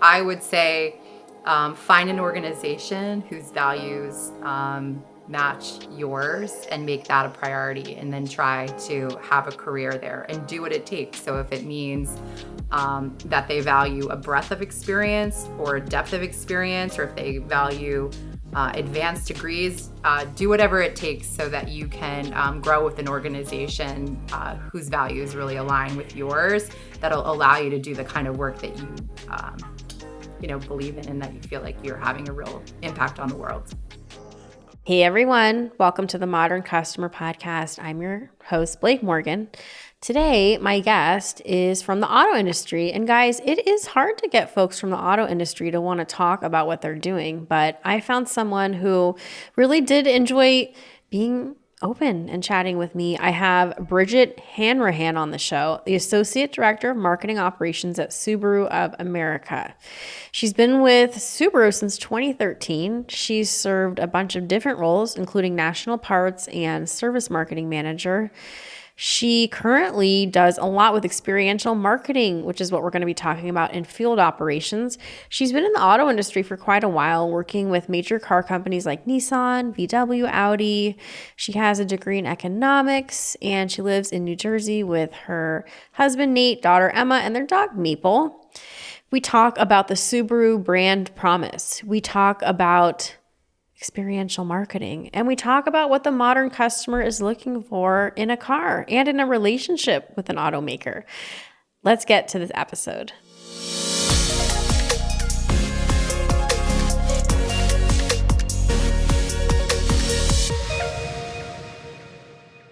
I would say find an organization whose values match yours and make that a priority, and then try to have a career there and do what it takes. So if it means that they value a breadth of experience or a depth of experience, or if they value advanced degrees, do whatever it takes so that you can grow with an organization whose values really align with yours, that'll allow you to do the kind of work that you believe in and that you feel like you're having a real impact on the world. Hey everyone, welcome to the Modern Customer Podcast. I'm your host, Blake Morgan. Today, my guest is from the auto industry. And guys, it is hard to get folks from the auto industry to want to talk about what they're doing, but I found someone who really did enjoy being open and chatting with me. I have Bridget Hanrahan on the show, the Associate Director of Marketing Operations at Subaru of America. She's been with Subaru since 2013. She's served a bunch of different roles, including National Parts and Service Marketing Manager. She currently does a lot with experiential marketing, which is what we're going to be talking about in field operations. She's been in the auto industry for quite a while, working with major car companies like Nissan, VW, Audi. She has a degree in economics, and she lives in New Jersey with her husband, Nate, daughter, Emma, and their dog, Maple. We talk about the Subaru brand promise. We talk about experiential marketing. And we talk about what the modern customer is looking for in a car and in a relationship with an automaker. Let's get to this episode.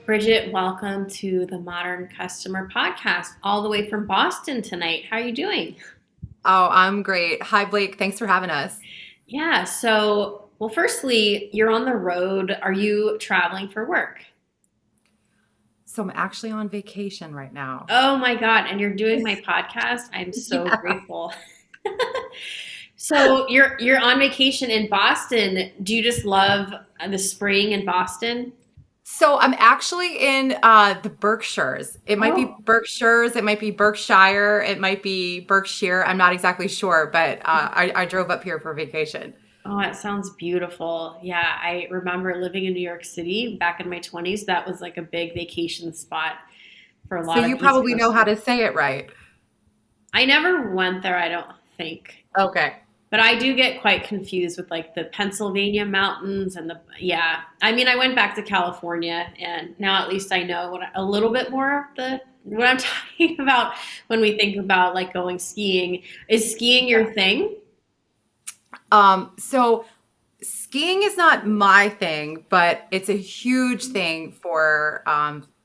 Bridget, welcome to the Modern Customer Podcast, all the way from Boston tonight. How are you doing? Oh, I'm great. Hi, Blake. Thanks for having us. Yeah, well, firstly, you're on the road. Are you traveling for work? So I'm actually on vacation right now. Oh my God. And you're doing my podcast. I'm so Yeah. grateful. So you're on vacation in Boston. Do you just love the spring in Boston? So I'm actually in the Berkshires. It might be Oh, Berkshires, it might be Berkshire, it might be Berkshire. I'm not exactly sure, but I drove up here for vacation. oh, that sounds beautiful. Yeah, I remember living in New York City back in my 20s. That was like a big vacation spot for a So lot of you East probably know Coast. how to say it right. I never went there, I don't think. Okay. But I do get quite confused with like the Pennsylvania mountains and yeah. I mean, I went back to California and now at least I know a little bit more of what I'm talking about when we think about like going skiing. Is skiing your thing? So skiing is not my thing, but it's a huge thing for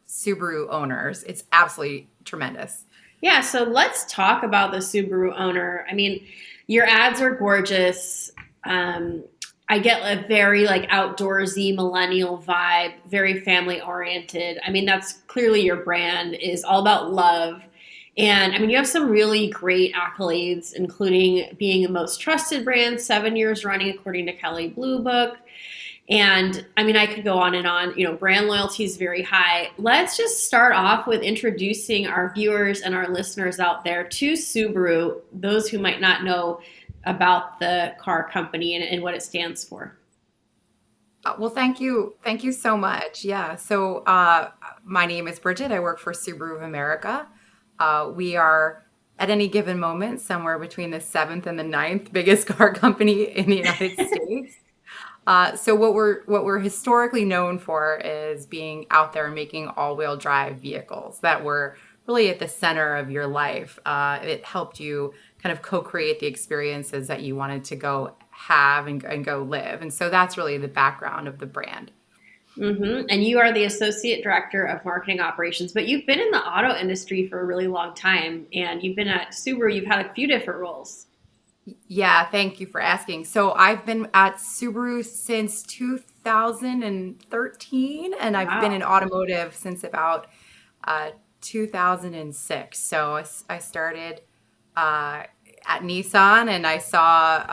Subaru owners. It's absolutely tremendous. Yeah, so let's talk about the Subaru owner. I mean, your ads are gorgeous. Um, I get a very like outdoorsy millennial vibe, very family oriented. I mean, that's clearly your brand is all about love. And I mean, you have some really great accolades, including being the most trusted brand 7 years running, according to Kelley Blue Book. And I mean, I could go on and on. You know, brand loyalty is very high. Let's just start off with introducing our viewers and our listeners out there to Subaru, those who might not know about the car company and what it stands for. Well, thank you. Thank you so much. Yeah. So my name is Bridget. I work for Subaru of America. We are at any given moment somewhere between the seventh and the ninth biggest car company in the United States. So what we're historically known for is being out there and making all-wheel drive vehicles that were really at the center of your life. It helped you kind of co-create the experiences that you wanted to go have and go live. And so that's really the background of the brand. And you are the associate director of marketing operations, but you've been in the auto industry for a really long time, and you've been at Subaru. You've had a few different roles. Yeah, thank you for asking. So I've been at Subaru since 2013, and I've been in Wow. automotive since about 2006. So I started at Nissan, and I saw,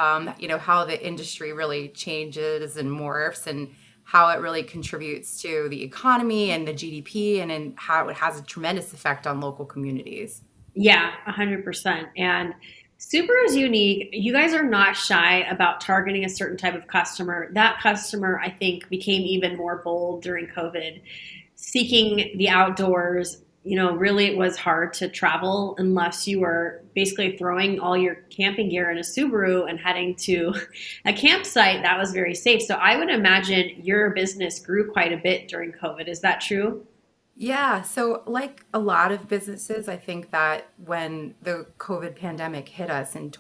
how the industry really changes and morphs, and how it really contributes to the economy and the GDP, and how it has a tremendous effect on local communities. Yeah, 100%. And Subaru is unique. You guys are not shy about targeting a certain type of customer. That customer, I think, became even more bold during COVID, seeking the outdoors. Really it was hard to travel unless you were basically throwing all your camping gear in a Subaru and heading to a campsite that was very safe. So I would imagine your business grew quite a bit during COVID. Is that true? Yeah, so like a lot of businesses, I think that when the COVID pandemic hit us in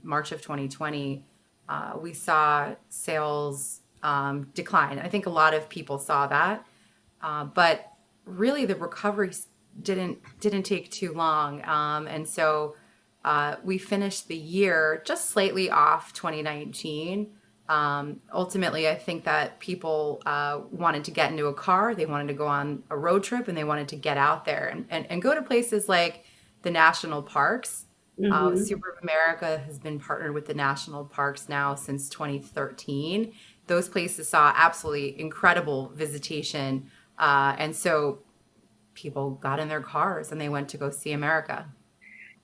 March of 2020, we saw sales decline. I think a lot of people saw that, but really the recovery didn't take too long, and so we finished the year just slightly off 2019. Ultimately, I think that people wanted to get into a car, they wanted to go on a road trip, and they wanted to get out there and go to places like the national parks. Mm-hmm. Subaru of America has been partnered with the national parks now since 2013. Those places saw absolutely incredible visitation. And so people got in their cars and they went to go see America.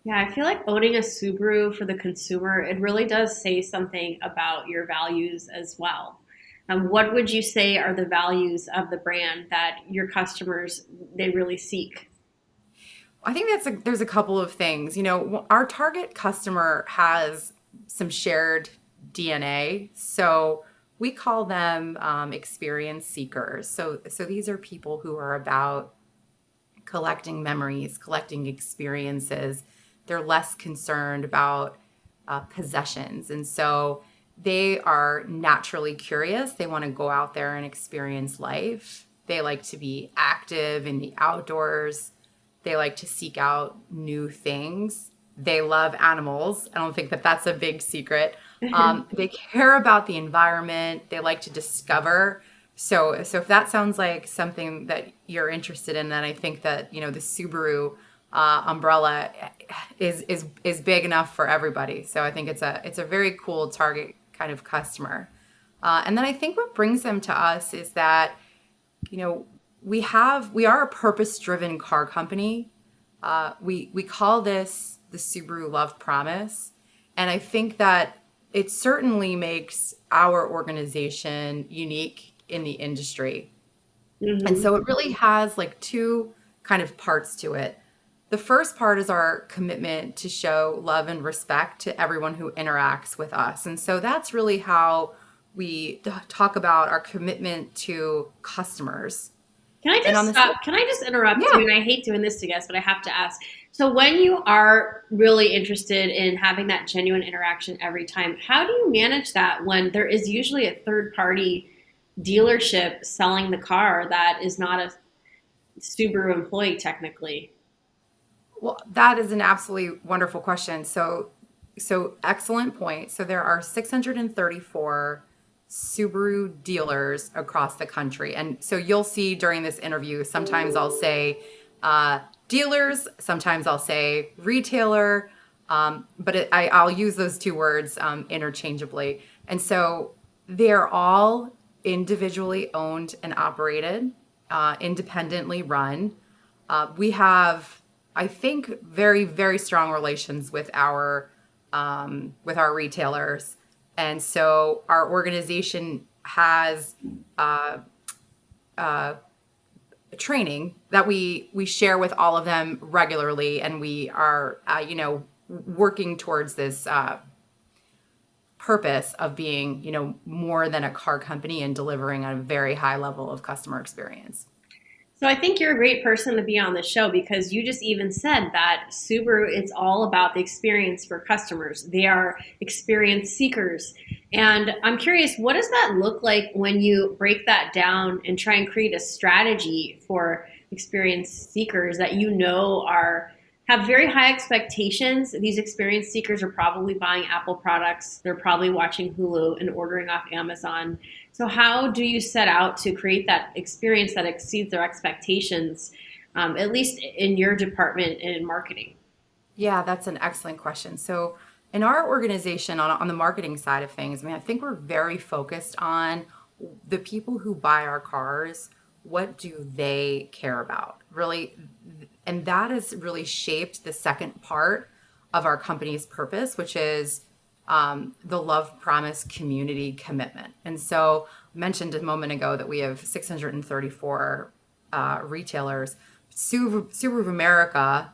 Yeah, I feel like owning a Subaru for the consumer, it really does say something about your values as well. What would you say are the values of the brand that your customers they really seek? I think there's a couple of things. Our target customer has some shared DNA, so we call them experience seekers. So these are people who are about collecting memories, collecting experiences. They're less concerned about possessions, and so they are naturally curious. They want to go out there and experience life. They like to be active in the outdoors. They like to seek out new things. They love animals. I don't think that that's a big secret. They care about the environment. They like to discover. So if that sounds like something that you're interested in, then I think that the Subaru umbrella is big enough for everybody. So I think it's a very cool target kind of customer. And then I think what brings them to us is that you know, we are a purpose-driven car company. We call this the Subaru Love Promise, and I think that it certainly makes our organization unique in the industry. And Hmm. so it really has like two kind of parts to it. The first part is our commitment to show love and respect to everyone who interacts with us. And so that's really how we talk about our commitment to customers. Can I And just on the stop? Can I just interrupt you? yeah, And I hate doing this to guests, but I have to ask. So, when you are really interested in having that genuine interaction every time, how do you manage that when there is usually a third party dealership selling the car that is not a Subaru employee technically? well, that is an absolutely wonderful question. So excellent point. So there are 634 Subaru dealers across the country. And so you'll see during this interview, sometimes I'll say dealers, sometimes I'll say retailer, I'll use those two words interchangeably. And so they're all individually owned and operated, independently run. We have, I think, very, very strong relations with our retailers, and so our organization has training that we share with all of them regularly, and we are working towards this purpose of being more than a car company and delivering a very high level of customer experience. So I think you're a great person to be on the show because you just even said that Subaru, it's all about the experience for customers. They are experience seekers. And I'm curious, what does that look like when you break that down and try and create a strategy for experience seekers that you know are have very high expectations. These experience seekers are probably buying Apple products. They're probably watching Hulu and ordering off Amazon. So, how do you set out to create that experience that exceeds their expectations, at least in your department and in marketing? Yeah, that's an excellent question. So, in our organization, on the marketing side of things, I mean, I think we're very focused on the people who buy our cars. What do they care about? Really, and that has really shaped the second part of our company's purpose, which is the love promise community commitment. And so I mentioned a moment ago that we have 634 retailers. Subaru of America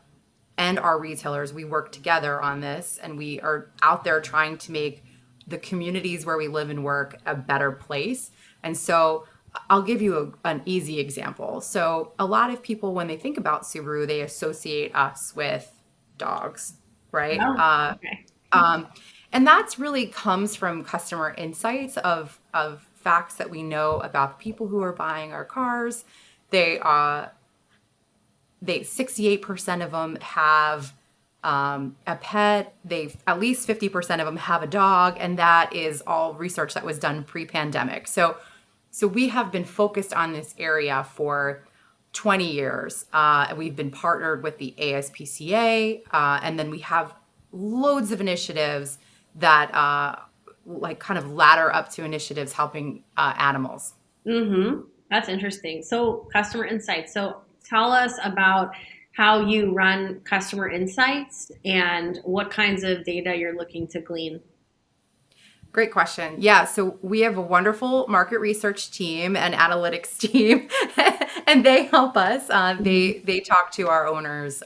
and our retailers, we work together on this, and we are out there trying to make the communities where we live and work a better place. And so I'll give you an easy example. So a lot of people, when they think about Subaru, they associate us with dogs, right? Oh, okay. And that's really comes from customer insights of facts that we know about the people who are buying our cars. They 68% of them have a pet. They at least 50% of them have a dog, and that is all research that was done pre-pandemic. So we have been focused on this area for 20 years. We've been partnered with the ASPCA, and then we have loads of initiatives that like kind of ladder up to initiatives helping animals. Mm-hmm. That's interesting. So customer insights. So tell us about how you run customer insights and what kinds of data you're looking to glean. Great question. Yeah, so we have a wonderful market research team and analytics team, and they help us. They talk to our owners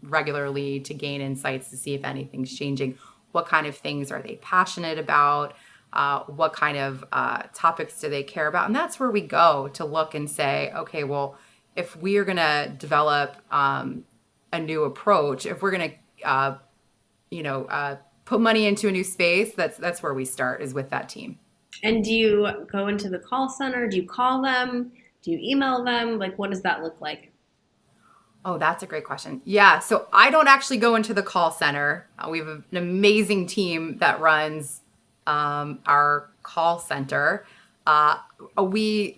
regularly to gain insights to see if anything's changing. What kind of things are they passionate about? What kind of topics do they care about? And that's where we go to look and say, okay, well, if we are going to develop a new approach, if we're going to, put money into a new space, that's where we start, is with that team. And do you go into the call center? Do you call them? Do you email them? Like, what does that look like? Oh, that's a great question. Yeah, so I don't actually go into the call center. We have an amazing team that runs our call center. We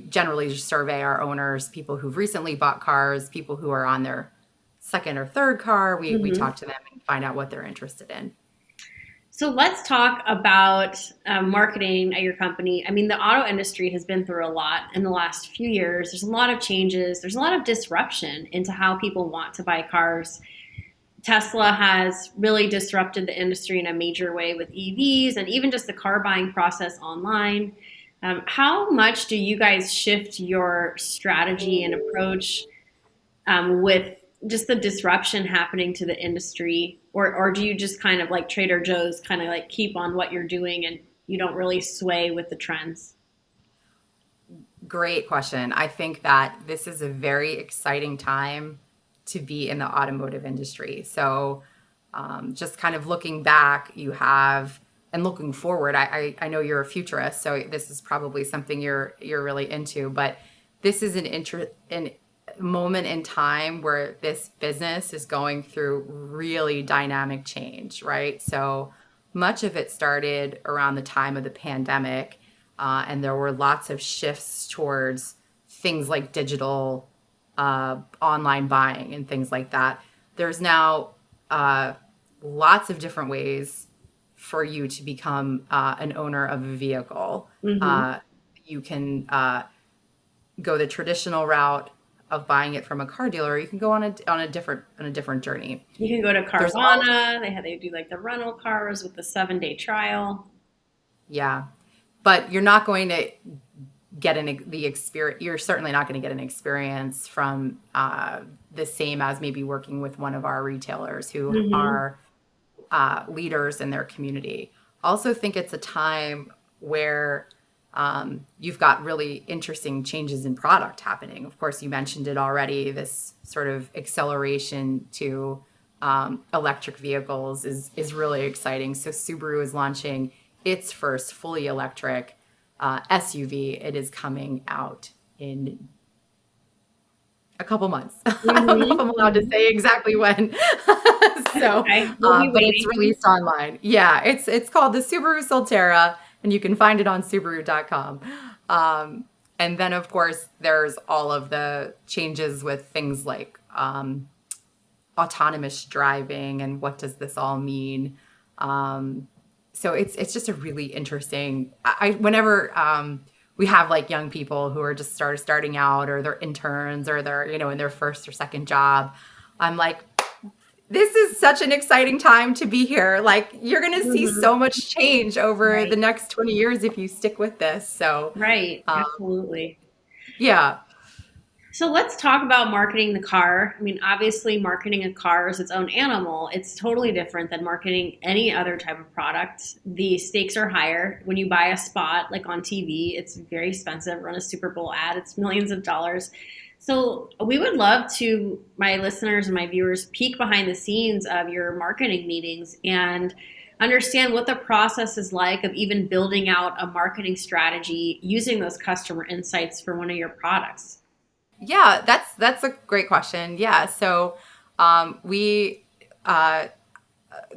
generally just survey our owners, people who've recently bought cars, people who are on their second or third car. We talk to them and find out what they're interested in. So let's talk about marketing at your company. I mean, the auto industry has been through a lot in the last few years. There's a lot of changes. There's a lot of disruption into how people want to buy cars. Tesla has really disrupted the industry in a major way with EVs and even just the car buying process online. How much do you guys shift your strategy and approach with just the disruption happening to the industry, or do you just kind of like Trader Joe's kind of like keep on what you're doing and you don't really sway with the trends? Great question. I think that this is a very exciting time to be in the automotive industry. So just kind of looking back, and looking forward, I know you're a futurist, so this is probably something you're really into, but this is an moment in time where this business is going through really dynamic change, right? So much of it started around the time of the pandemic, and there were lots of shifts towards things like digital online buying and things like that. There's now lots of different ways for you to become an owner of a vehicle. Mm-hmm. You can go the traditional route of buying it from a car dealer. You can go on a different journey. You can go to Carvana. They do like the rental cars with the 7-day trial. Yeah, but you're not going to get the experience. You're certainly not going to get an experience from the same as maybe working with one of our retailers who are leaders in their community. Also think it's a time where you've got really interesting changes in product happening. Of course, you mentioned it already. This sort of acceleration to electric vehicles is really exciting. So Subaru is launching its first fully electric SUV. It is coming out in a couple months. I don't know if I'm allowed to say exactly when. So, okay. But it's released online. Yeah, it's called the Subaru Solterra, and you can find it on Subaru.com. And then, of course, there's all of the changes with things like autonomous driving and what does this all mean. So it's just a really interesting. Whenever we have like young people who are just starting out, or they're interns, or they're in their first or second job, I'm like, this is such an exciting time to be here. Like you're going to see Mhm. so much change over the Right. next 20 years if you stick with this. So, Right. um, Absolutely. yeah. So let's talk about marketing the car. I mean, obviously, marketing a car is its own animal. It's totally different than marketing any other type of product. The stakes are higher. When you buy a spot, like on TV, it's very expensive. Run a Super Bowl ad, it's millions of dollars. So we would love to, my listeners and my viewers, peek behind the scenes of your marketing meetings and understand what the process is like of even building out a marketing strategy using those customer insights for one of your products. Yeah, that's a great question. Yeah. So, we so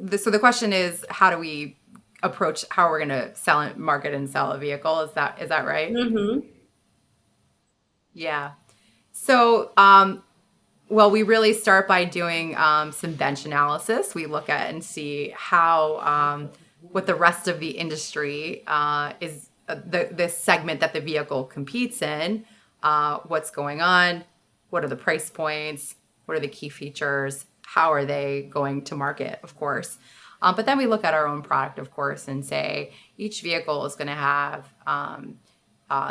the question is, how do we approach how we're going to sell it, market and sell a vehicle? Is that right? Mm-hmm. Yeah. So, well, we really start by doing some bench analysis. We look at and see how what the rest of the industry is the segment that the vehicle competes in. What's going on? What are the price points? What are the key features? How are they going to market? Of course. But then we look at our own product, of course, and say each vehicle is going to have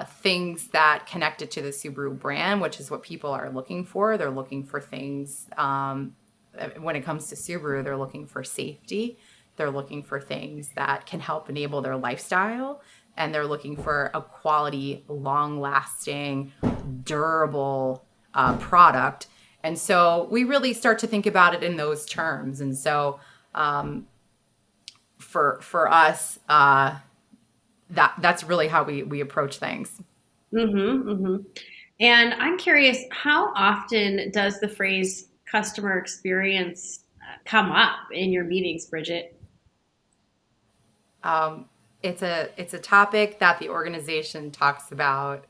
things that connected to the Subaru brand, which is what people are looking for. They're looking for things when it comes to Subaru, they're looking for safety. They're looking for things that can help enable their lifestyle. And they're looking for a quality, long lasting, durable product. And so we really start to think about it in those terms. And so for us, that's really how we approach things. Mm-hmm. Mm-hmm. And I'm curious, how often does the phrase customer experience come up in your meetings, Bridget? Um, it's a topic that the organization talks about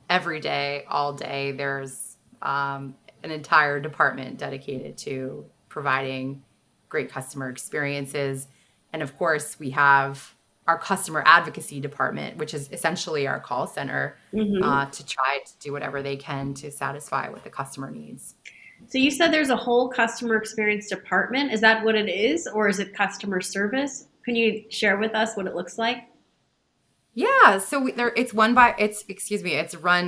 every day, all day. There's an entire department dedicated to providing great customer experiences, and of course, we have our customer advocacy department, which is essentially our call center, Mm-hmm. to try to do whatever they can to satisfy what the customer needs. So you said there's a whole customer experience department. Is that what it is, or is it customer service? Can you share with us what it looks like? Yeah, so it's run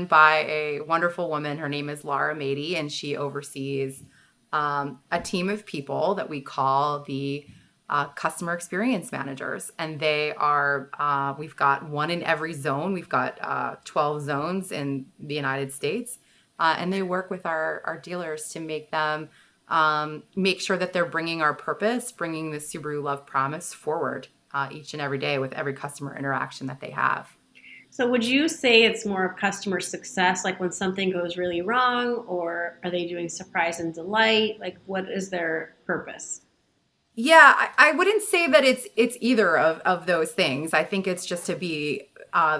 by a wonderful woman. Her name is Laura Mady, and she oversees a team of people that we call the customer experience managers. And we've got one in every zone. We've got 12 zones in the United States, and they work with our dealers to make sure that they're bringing our purpose, bringing the Subaru Love Promise forward each and every day with every customer interaction that they have. So would you say it's more of customer success, like when something goes really wrong, or are they doing surprise and delight? Like what is their purpose? Yeah, I wouldn't say that it's either of those things. I think it's just to be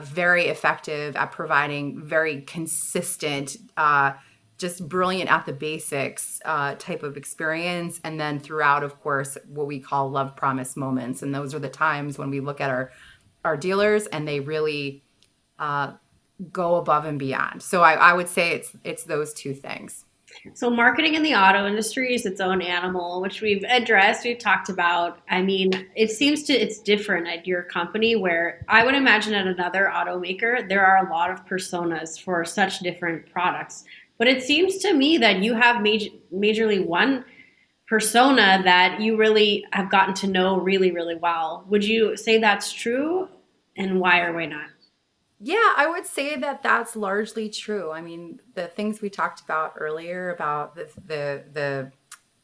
very effective at providing very consistent, just brilliant at the basics type of experience. And then throughout, of course, what we call love promise moments. And those are the times when we look at our dealers and they really go above and beyond. So I would say it's those two things. So marketing in the auto industry is its own animal, which we've addressed, we've talked about. I mean, it's different at your company where I would imagine at another automaker, there are a lot of personas for such different products. But it seems to me that you have majorly one persona that you really have gotten to know really, really well. Would you say that's true? And why or why not? Yeah, I would say that that's largely true. I mean, the things we talked about earlier about the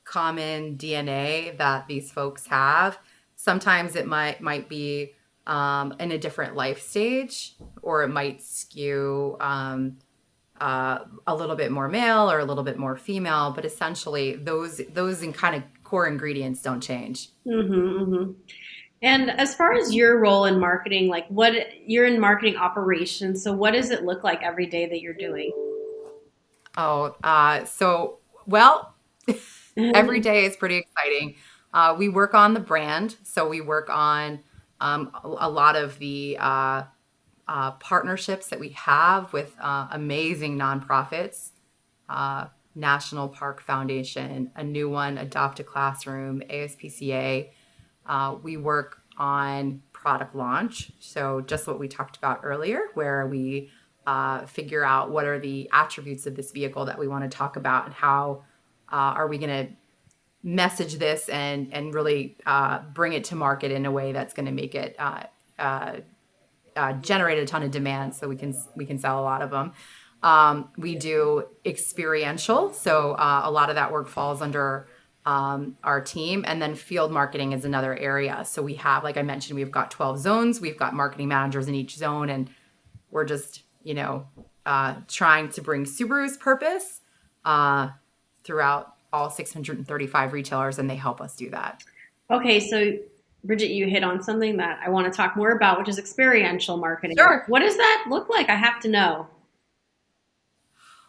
common DNA that these folks have, sometimes it might be in a different life stage, or it might skew a little bit more male or a little bit more female. But essentially, those in kind of core ingredients don't change. Mm-hmm, mm-hmm. And as far as your role in marketing, like what you're in marketing operations, so what does it look like every day that you're doing? Oh, so well, every day is pretty exciting. We work on the brand, so we work on a lot of the partnerships that we have with amazing nonprofits. National Park Foundation, a new one, Adopt a Classroom, ASPCA. We work on product launch. So just what we talked about earlier, where we figure out what are the attributes of this vehicle that we want to talk about and how are we going to message this and really bring it to market in a way that's going to make it generate a ton of demand so we can sell a lot of them. We do experiential, so a lot of that work falls under our team, and then field marketing is another area. So we have, like I mentioned, we've got 12 zones. We've got marketing managers in each zone, and we're just trying to bring Subaru's purpose throughout all 635 retailers, and they help us do that. Okay, so Bridget, you hit on something that I want to talk more about, which is experiential marketing. Sure. What does that look like? I have to know.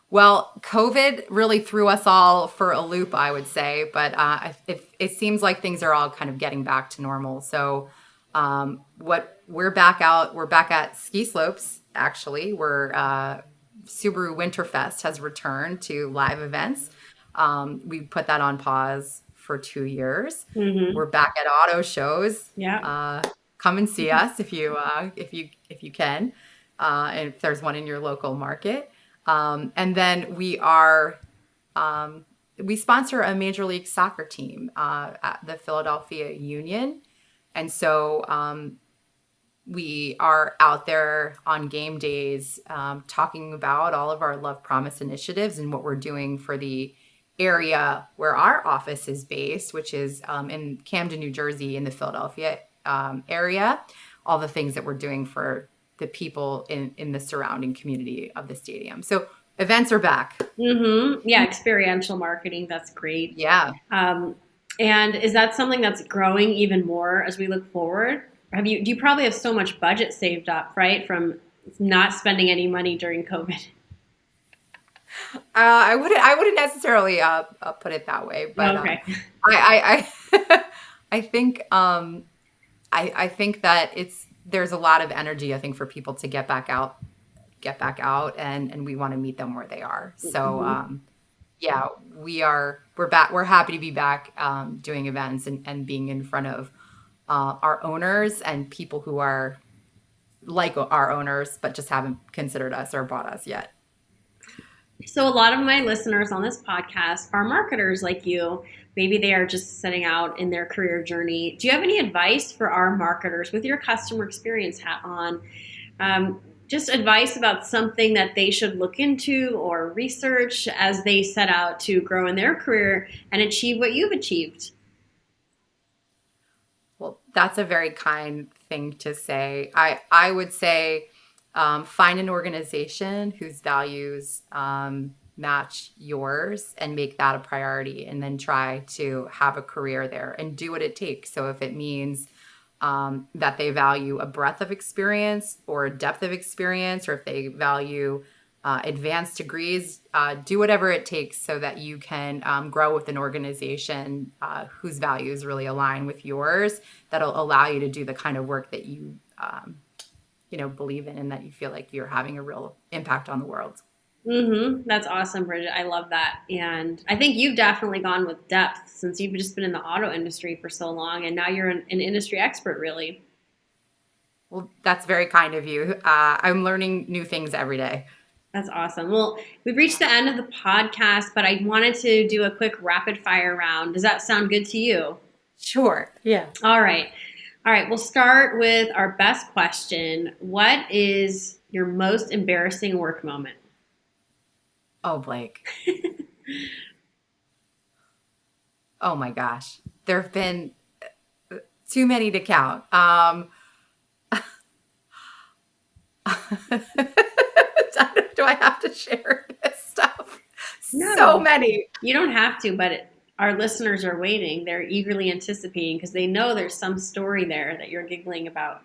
Well, COVID really threw us all for a loop, I would say, but it seems like things are all kind of getting back to normal. So, what we're back at ski slopes. Actually, we're Subaru Winterfest has returned to live events. We put that on pause for 2 years. Mm-hmm. We're back at auto shows. Yeah. Come and see us if you can, and if there's one in your local market. And then we sponsor a Major League Soccer team at the Philadelphia Union. And so we are out there on game days talking about all of our Love Promise initiatives and what we're doing for the area where our office is based, which is in Camden, New Jersey, in the Philadelphia area, all the things that we're doing for the people in the surrounding community of the stadium. So events are back. Mm-hmm. Yeah, experiential marketing. That's great. Yeah. And is that something that's growing even more as we look forward? Do you probably have so much budget saved up, right, from not spending any money during COVID? I wouldn't necessarily put it that way, but Okay. I think I think that there's a lot of energy, I think, for people to get back out and we want to meet them where they are. So yeah, we're back. We're happy to be back doing events and being in front of our owners and people who are like our owners, but just haven't considered us or bought us yet. So a lot of my listeners on this podcast are marketers like you. Maybe they are just setting out in their career journey. Do you have any advice for our marketers with your customer experience hat on? Just advice about something that they should look into or research as they set out to grow in their career and achieve what you've achieved? Well, that's a very kind thing to say. I would say find an organization whose values match yours and make that a priority, and then try to have a career there and do what it takes. So if it means that they value a breadth of experience or a depth of experience, or if they value advanced degrees, do whatever it takes so that you can grow with an organization whose values really align with yours, that'll allow you to do the kind of work that you believe in and that you feel like you're having a real impact on the world. Mm-hmm. That's awesome, Bridget. I love that. And I think you've definitely gone with depth since you've just been in the auto industry for so long, and now you're an industry expert, really. Well, that's very kind of you. I'm learning new things every day. That's awesome. Well, we've reached the end of the podcast, but I wanted to do a quick rapid fire round. Does that sound good to you? Sure. Yeah. All right. We'll start with our best question. What is your most embarrassing work moment? Oh, Blake. Oh my gosh. There have been too many to count. Do I have to share this stuff? No. So many. You don't have to, but our listeners are waiting. They're eagerly anticipating because they know there's some story there that you're giggling about.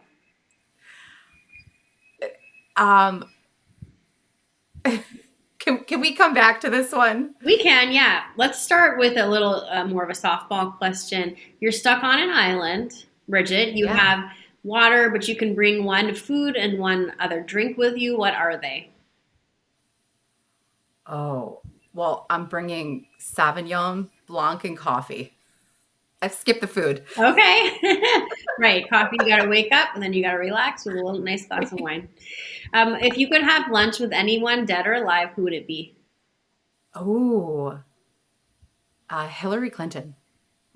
Can we come back to this one? We can, yeah. Let's start with a little more of a softball question. You're stuck on an island, Bridget. You have water, but you can bring one food and one other drink with you. What are they? Oh, Well, I'm bringing Sauvignon Blanc and coffee. I've skipped the food. Okay. Right. Coffee, you got to wake up and then you got to relax with a little nice glass of wine. If you could have lunch with anyone, dead or alive, who would it be? Oh, Hillary Clinton.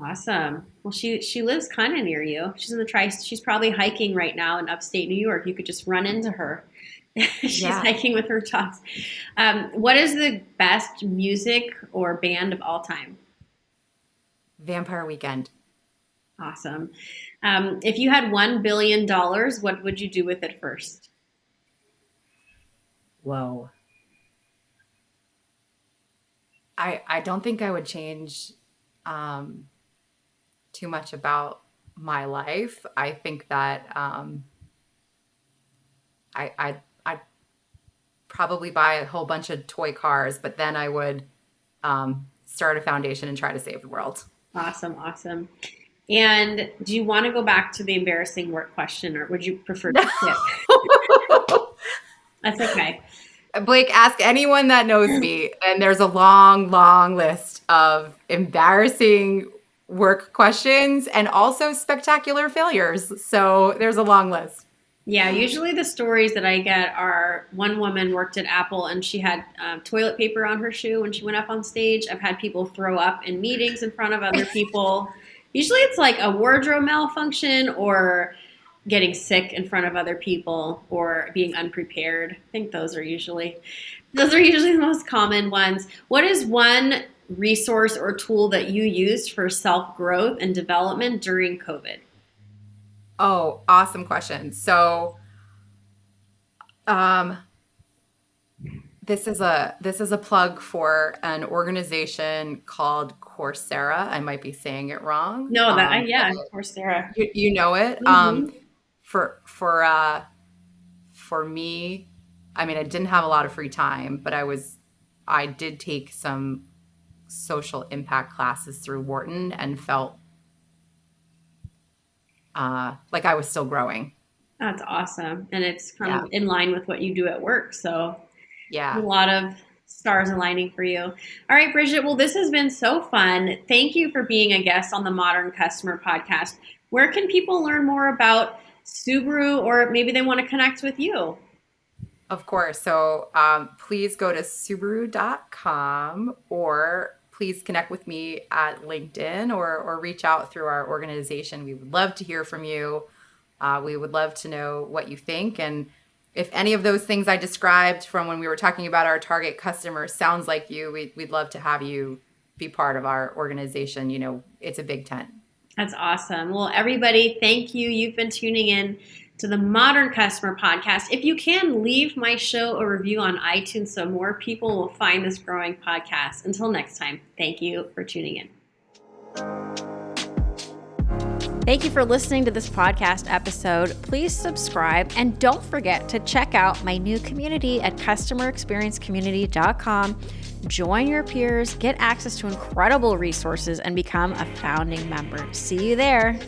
Awesome. Well, she lives kind of near you. She's in the she's probably hiking right now in upstate New York. You could just run into her. She's Yeah. hiking with her dogs. What is the best music or band of all time? Vampire Weekend. Awesome. If you had $1 billion, what would you do with it first? Whoa. I don't think I would change too much about my life. I think that I'd probably buy a whole bunch of toy cars, but then I would start a foundation and try to save the world. Awesome, awesome. And do you want to go back to the embarrassing work question, or would you prefer to skip? That's okay. Blake, ask anyone that knows me, and there's a long, long list of embarrassing work questions and also spectacular failures. So there's a long list. Yeah, usually the stories that I get are one woman worked at Apple and she had toilet paper on her shoe when she went up on stage. I've had people throw up in meetings in front of other people. Usually it's like a wardrobe malfunction or getting sick in front of other people or being unprepared. I think those are usually the most common ones. What is one resource or tool that you used for self-growth and development during COVID? Oh, awesome question. So, this is a plug for an organization called Coursera. I might be saying it wrong. No, yeah, Coursera. You know it. Mm-hmm. For me, I mean, I didn't have a lot of free time, but I did take some social impact classes through Wharton and felt like I was still growing. That's awesome. And it's kind of in line with what you do at work. So yeah, a lot of stars aligning for you. All right, Bridget. Well, this has been so fun. Thank you for being a guest on the Modern Customer Podcast. Where can people learn more about Subaru, or maybe they want to connect with you? Of course. So please go to Subaru.com, or please connect with me at LinkedIn, or reach out through our organization. We would love to hear from you. We would love to know what you think. And if any of those things I described from when we were talking about our target customer sounds like you, we'd love to have you be part of our organization. You know, it's a big tent. That's awesome. Well, everybody, thank you. You've been tuning in to the Modern Customer Podcast. If you can, leave my show a review on iTunes so more people will find this growing podcast. Until next time, thank you for tuning in. Thank you for listening to this podcast episode. Please subscribe and don't forget to check out my new community at customerexperiencecommunity.com. Join your peers, get access to incredible resources, and become a founding member. See you there.